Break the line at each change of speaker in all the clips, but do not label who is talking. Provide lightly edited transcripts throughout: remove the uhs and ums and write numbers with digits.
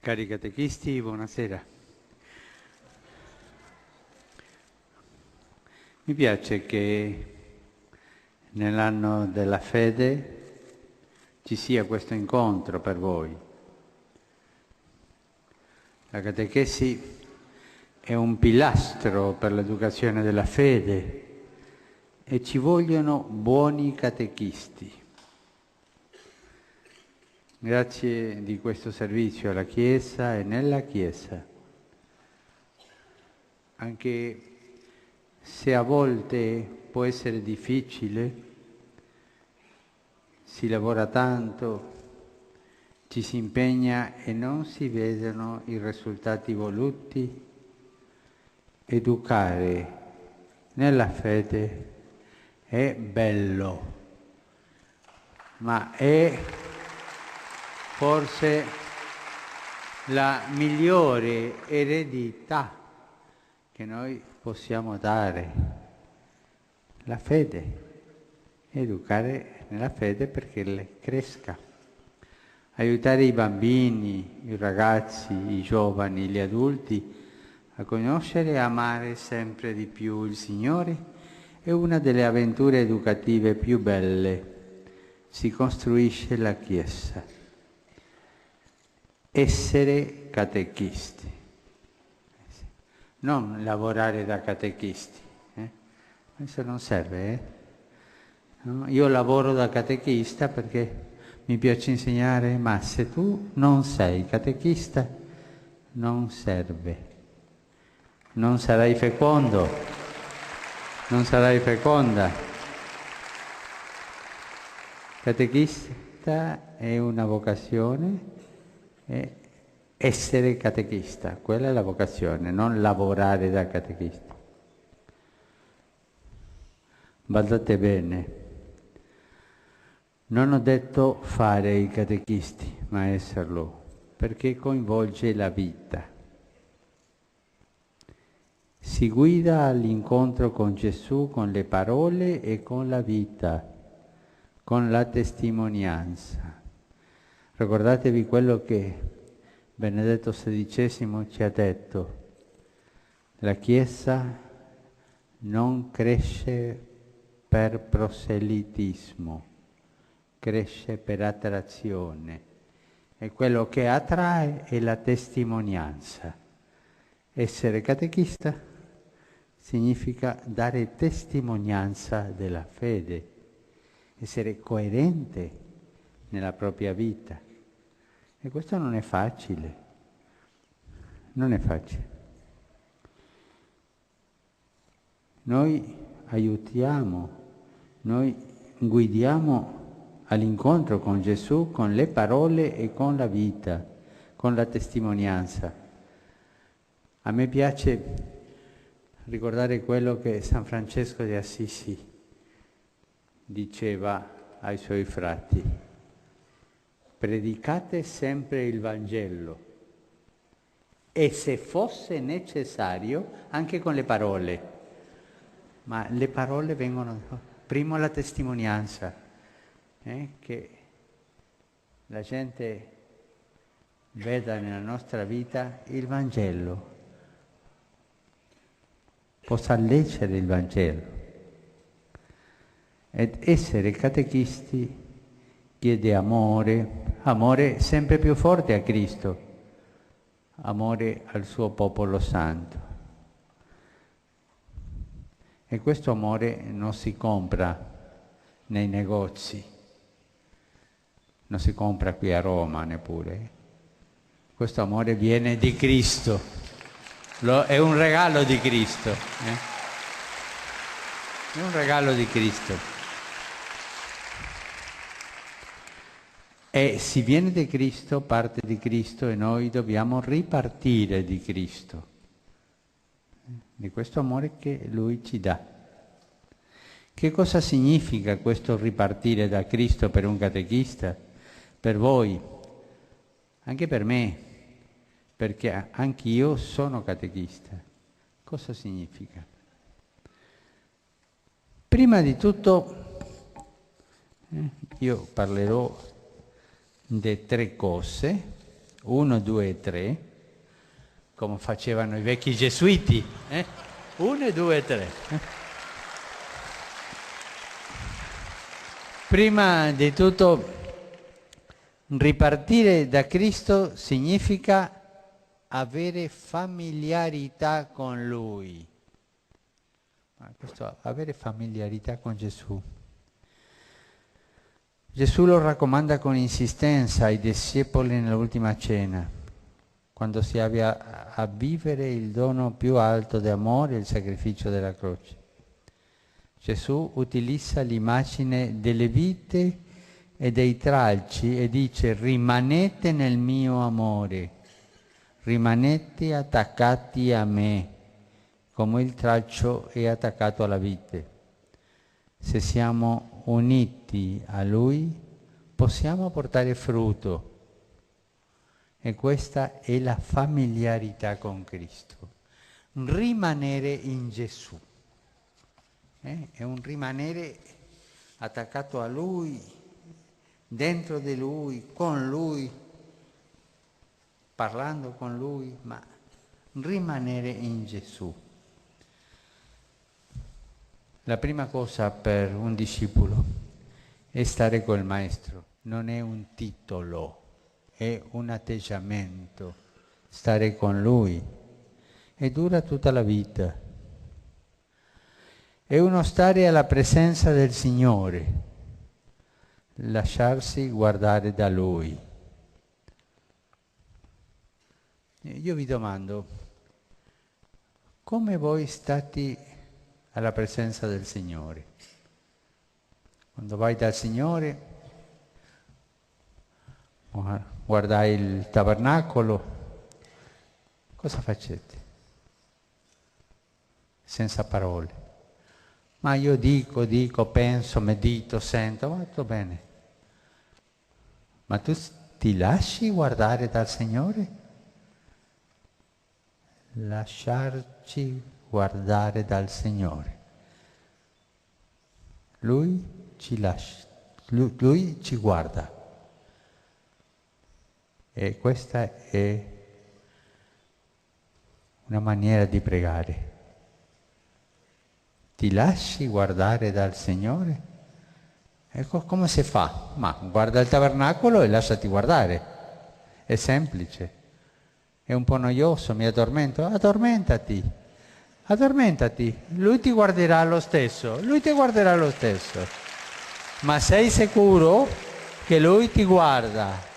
Cari catechisti, buonasera. Mi piace che nell'anno della fede ci sia questo incontro per voi. La catechesi è un pilastro per l'educazione della fede e ci vogliono buoni catechisti. Grazie di questo servizio alla Chiesa e nella Chiesa, anche se a volte può essere difficile, si lavora tanto, ci si impegna e non si vedono i risultati voluti, educare nella fede è bello, ma è forse la migliore eredità che noi possiamo dare, la fede, educare nella fede perché le cresca, aiutare i bambini, i ragazzi, i giovani, gli adulti a conoscere e amare sempre di più il Signore è una delle avventure educative più belle. Si costruisce la Chiesa. Essere catechisti, non lavorare da catechisti, questo non serve. No? Io lavoro da catechista perché mi piace insegnare, ma se tu non sei catechista non serve, non sarai fecondo, non sarai feconda. Catechista è una vocazione. Essere catechista, quella è la vocazione, non lavorare da catechista. Badate bene, non ho detto fare i catechisti, ma esserlo, perché coinvolge la vita. Si guida all'incontro con Gesù con le parole e con la vita, con la testimonianza. Ricordatevi quello che Benedetto XVI ci ha detto. La Chiesa non cresce per proselitismo, cresce per attrazione. E quello che attrae è la testimonianza. Essere catechista significa dare testimonianza della fede, essere coerente nella propria vita. E questo non è facile, non è facile. Noi aiutiamo, noi guidiamo all'incontro con Gesù con le parole e con la vita, con la testimonianza. A me piace ricordare quello che San Francesco di Assisi diceva ai suoi frati. Predicate sempre il Vangelo e se fosse necessario anche con le parole, ma le parole vengono prima la testimonianza, che la gente veda nella nostra vita il Vangelo, possa leggere il Vangelo. Ed essere catechisti chiede amore sempre più forte a Cristo, amore al suo popolo santo. E questo amore non si compra nei negozi, non si compra qui a Roma neppure. Questo amore viene di Cristo, è un regalo di Cristo. È un regalo di Cristo. E si viene di Cristo, parte di Cristo e noi dobbiamo ripartire di Cristo, di questo amore che Lui ci dà. Che cosa significa questo ripartire da Cristo per un catechista? Per voi, anche per me, perché anch'io sono catechista. Cosa significa? Prima di tutto, io parlerò di tre cose 1, 2 e 3, come facevano i vecchi gesuiti. 1, 2 e 3. Prima di tutto, ripartire da Cristo significa avere familiarità con Lui. Questo, avere familiarità con Gesù. Gesù lo raccomanda con insistenza ai discepoli nell'ultima cena, quando si abbia a vivere il dono più alto di amore, il sacrificio della croce. Gesù utilizza l'immagine delle vite e dei tralci e dice: rimanete nel mio amore, rimanete attaccati a me, come il tralcio è attaccato alla vite. Se siamo uniti a Lui, possiamo portare frutto. E questa è la familiarità con Cristo. Rimanere in Gesù. È un rimanere attaccato a Lui, dentro di Lui, con Lui, parlando con Lui, ma rimanere in Gesù. La prima cosa per un discepolo è stare col Maestro, non è un titolo, è un atteggiamento, stare con Lui, e dura tutta la vita. È uno stare alla presenza del Signore, lasciarsi guardare da Lui. Io vi domando, come voi state alla presenza del Signore? Quando vai dal Signore, guardai il tabernacolo, cosa facete? Senza parole. Ma io dico, penso, medito, sento, va tutto bene. Ma tu ti lasci guardare dal Signore? Lasciarci guardare dal Signore. Lui ci lascia, lui ci guarda. E questa è una maniera di pregare. Ti lasci guardare dal Signore? Ecco come si fa? Ma guarda il tabernacolo e lasciati guardare. È semplice. È un po' noioso, mi addormento. Addormentati. Lui ti guarderà lo stesso. Ma sei sicuro che Lui ti guarda?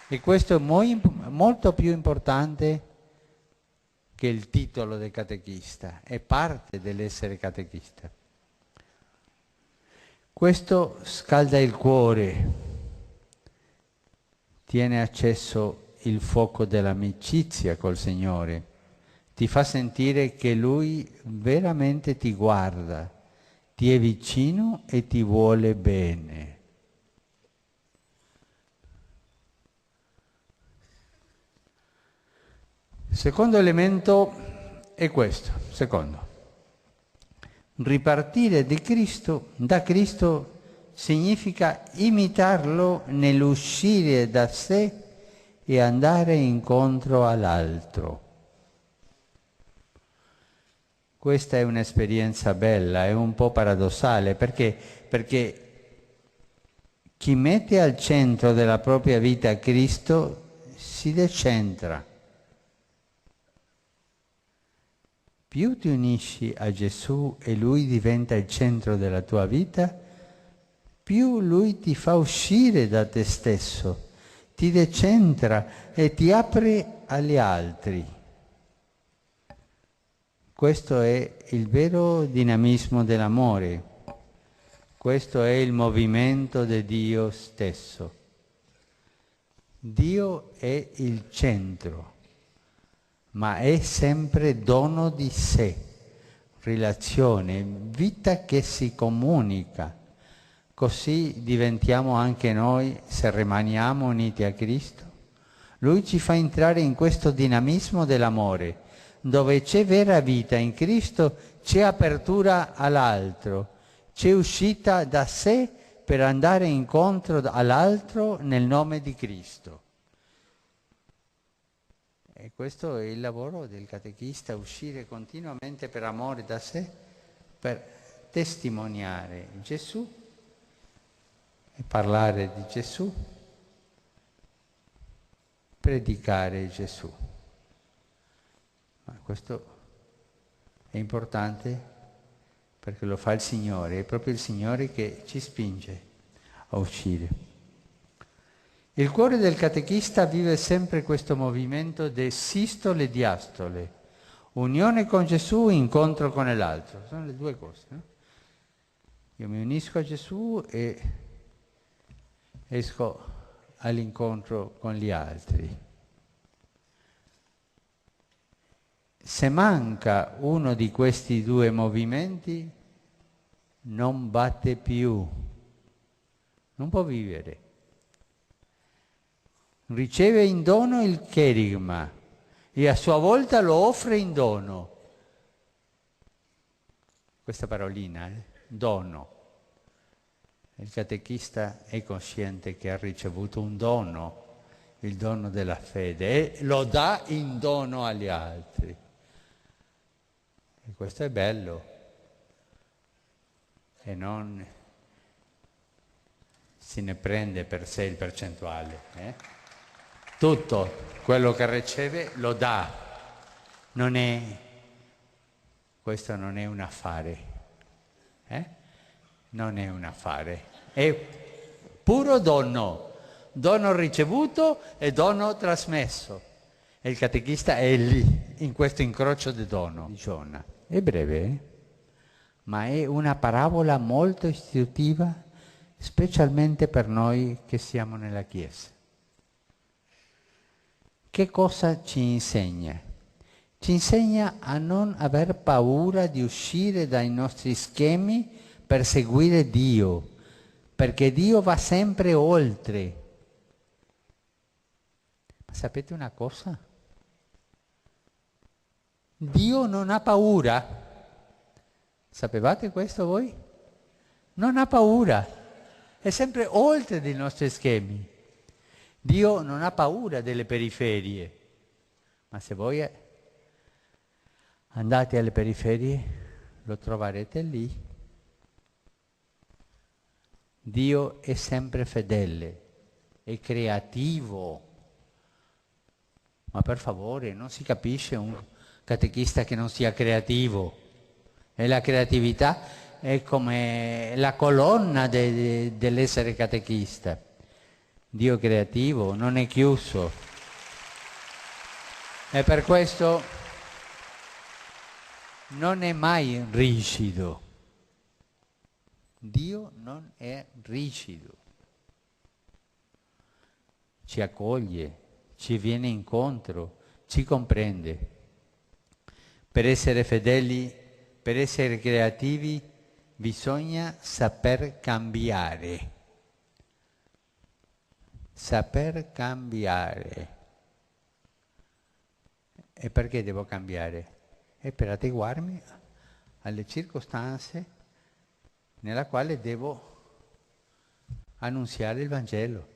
E questo è molto più importante che il titolo del catechista, è parte dell'essere catechista. Questo scalda il cuore, tiene acceso il fuoco dell'amicizia col Signore, ti fa sentire che Lui veramente ti guarda, ti è vicino e ti vuole bene. Secondo elemento è questo, ripartire da Cristo significa imitarlo nell'uscire da sé e andare incontro all'altro. Questa è un'esperienza bella, è un po' paradossale, perché chi mette al centro della propria vita Cristo si decentra. Più ti unisci a Gesù e Lui diventa il centro della tua vita, più Lui ti fa uscire da te stesso, ti decentra e ti apre agli altri. Questo è il vero dinamismo dell'amore, questo è il movimento di Dio stesso. Dio è il centro, ma è sempre dono di sé, relazione, vita che si comunica. Così diventiamo anche noi se rimaniamo uniti a Cristo. Lui ci fa entrare in questo dinamismo dell'amore, dove c'è vera vita in Cristo, c'è apertura all'altro, c'è uscita da sé per andare incontro all'altro nel nome di Cristo. E questo è il lavoro del catechista, uscire continuamente per amore da sé, per testimoniare Gesù e parlare di Gesù, predicare Gesù. Ma questo è importante perché lo fa il Signore, è proprio il Signore che ci spinge a uscire. Il cuore del catechista vive sempre questo movimento di sistole e diastole, unione con Gesù, incontro con l'altro, sono le due cose. No? Io mi unisco a Gesù e esco all'incontro con gli altri. Se manca uno di questi due movimenti, non batte più, non può vivere. Riceve in dono il cherigma e a sua volta lo offre in dono. Questa parolina, dono. Il catechista è cosciente che ha ricevuto un dono, il dono della fede, e lo dà in dono agli altri. E questo è bello. E non se ne prende per sé il percentuale. Tutto quello che riceve lo dà. Questo non è un affare. Non è un affare. È puro dono. Dono ricevuto e dono trasmesso. E il catechista è lì, in questo incrocio di dono di Giona. È breve, ma è una parabola molto istruttiva, specialmente per noi che siamo nella Chiesa. Che cosa ci insegna? Ci insegna a non aver paura di uscire dai nostri schemi per seguire Dio, perché Dio va sempre oltre. Ma sapete una cosa? Dio non ha paura. Sapevate questo voi? Non ha paura. È sempre oltre dei nostri schemi. Dio non ha paura delle periferie, ma se voi andate alle periferie lo troverete lì. Dio è sempre fedele, è creativo, ma per favore non si capisce un catechista che non sia creativo, e la creatività è come la colonna dell'essere catechista. Dio creativo, non è chiuso. E per questo non è mai rigido. Dio non è rigido. Ci accoglie, ci viene incontro, ci comprende. Per essere fedeli, per essere creativi, bisogna saper cambiare. Saper cambiare. E perché devo cambiare? È per adeguarmi alle circostanze nella quale devo annunziare il Vangelo.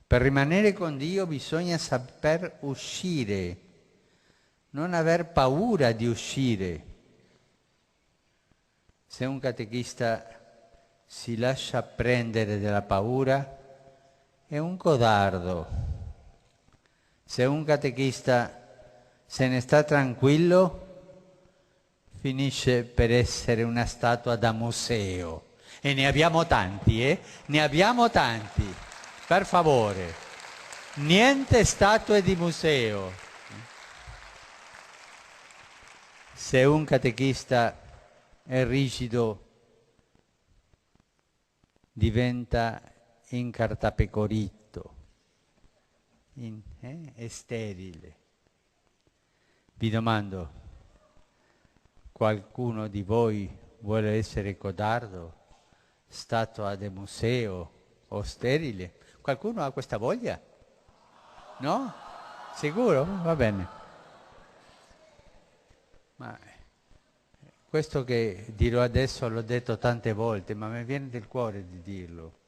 Per rimanere con Dio bisogna saper uscire, non aver paura di uscire. Se un catechista si lascia prendere dalla paura, è un codardo. Se un catechista se ne sta tranquillo, finisce per essere una statua da museo. E ne abbiamo tanti, Ne abbiamo tanti. Per favore, niente statue di museo. Se un catechista è rigido, diventa incartapecorito, è sterile. Vi domando, qualcuno di voi vuole essere codardo, statua de museo o sterile? Qualcuno ha questa voglia? No? Sicuro? Va bene. Ma questo che dirò adesso l'ho detto tante volte, ma mi viene del cuore di dirlo.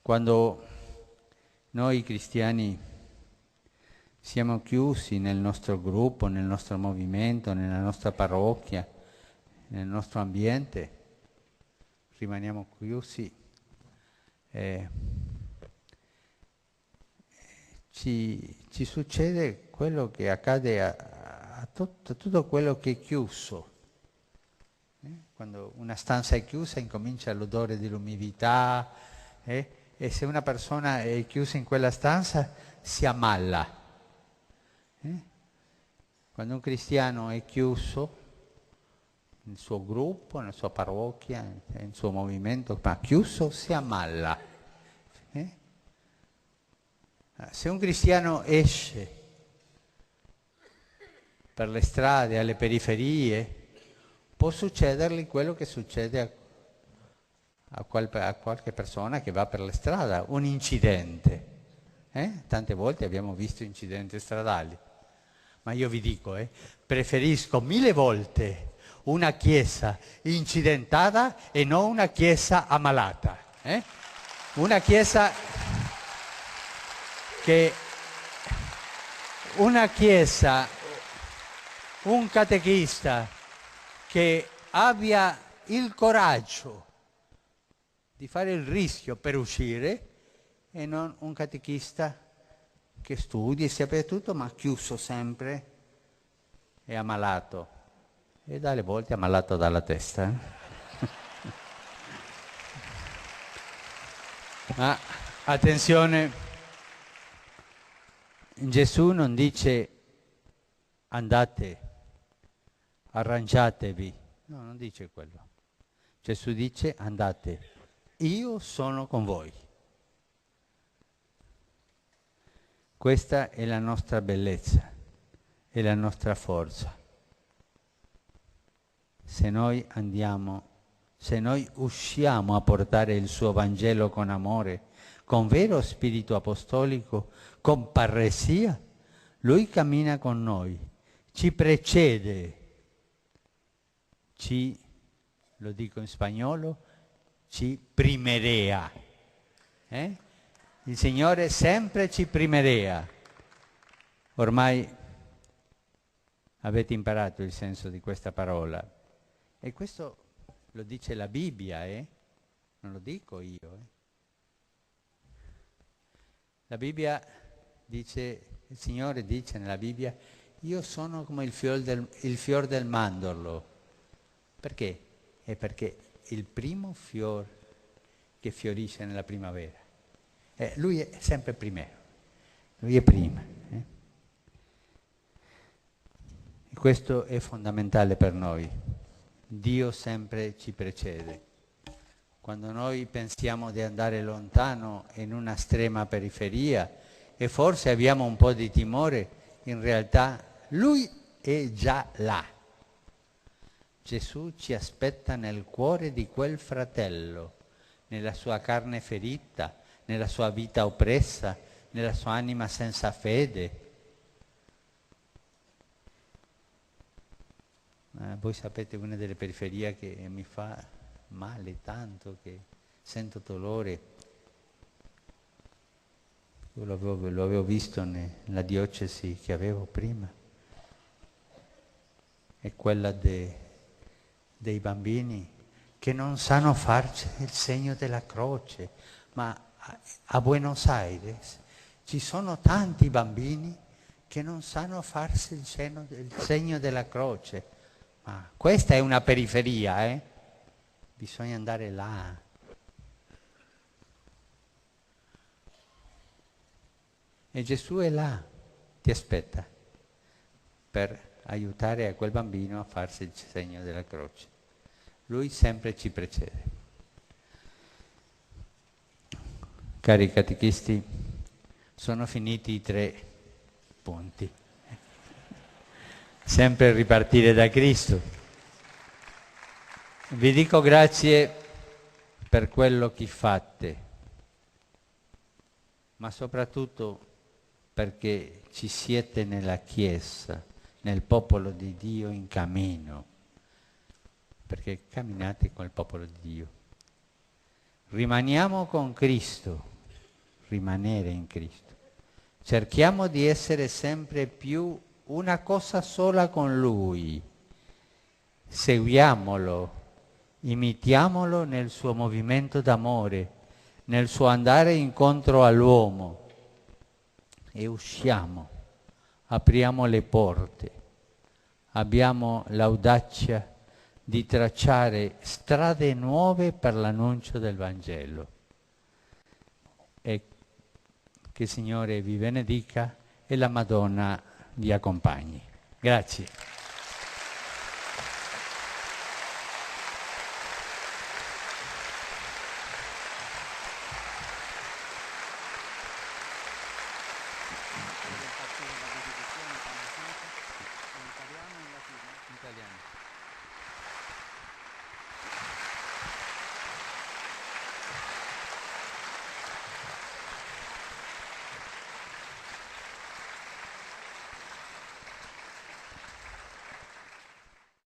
Quando Noi cristiani siamo chiusi nel nostro gruppo, nel nostro movimento, nella nostra parrocchia, nel nostro ambiente, rimaniamo chiusi. Ci succede quello che accade a tutto quello che è chiuso. Quando una stanza è chiusa incomincia l'odore dell'umidità, e se una persona è chiusa in quella stanza si ammala. Quando un cristiano è chiuso nel suo gruppo, nella sua parrocchia, nel suo movimento, ma chiuso si ammala. Se un cristiano esce per le strade, alle periferie, può succedergli quello che succede a qualche persona che va per la strada, un incidente. Tante volte abbiamo visto incidenti stradali. Ma io vi dico, preferisco 1000 volte una chiesa incidentata e non una chiesa ammalata. Una chiesa un catechista che abbia il coraggio di fare il rischio per uscire e non un catechista che studi e sappia tutto ma chiuso sempre e ammalato e dalle volte ammalato dalla testa. Ma attenzione, Gesù non dice andate, arrangiatevi, no, non dice quello. Gesù dice andate, io sono con voi. Questa è la nostra bellezza, è la nostra forza. Se noi andiamo, se noi usciamo a portare il suo Vangelo con amore, con vero spirito apostolico, con parresia, lui cammina con noi, ci precede, lo dico in spagnolo, ci primerea. Il Signore sempre ci primerea. Ormai avete imparato il senso di questa parola. E questo lo dice la Bibbia, non lo dico io. La Bibbia dice, il Signore dice nella Bibbia, io sono come il fior del mandorlo. Perché? È perché il primo fior che fiorisce nella primavera. Lui è sempre primero, lui è prima. E questo è fondamentale per noi. Dio sempre ci precede. Quando noi pensiamo di andare lontano in una estrema periferia e forse abbiamo un po' di timore, in realtà lui è già là. Gesù ci aspetta nel cuore di quel fratello, nella sua carne ferita, nella sua vita oppressa, nella sua anima senza fede. Voi sapete una delle periferie che mi fa male tanto, che sento dolore. Io lo avevo visto nella diocesi che avevo prima. È quella dei bambini che non sanno farci il segno della croce, ma a Buenos Aires ci sono tanti bambini che non sanno farsi il segno della croce. Ma questa è una periferia, bisogna andare là. E Gesù è là, ti aspetta, per aiutare a quel bambino a farsi il segno della croce. Lui sempre ci precede. Cari catechisti, sono finiti i 3 punti. Sempre ripartire da Cristo. Vi dico grazie per quello che fate, ma soprattutto perché ci siete nella Chiesa, nel popolo di Dio in cammino, perché camminate con il popolo di Dio. Rimaniamo con Cristo, rimanere in Cristo. Cerchiamo di essere sempre più una cosa sola con Lui. Seguiamolo, imitiamolo nel suo movimento d'amore, nel suo andare incontro all'uomo e usciamo, apriamo le porte, abbiamo l'audacia di tracciare strade nuove per l'annuncio del Vangelo. E che il Signore vi benedica e la Madonna vi accompagni. Grazie. Italiano.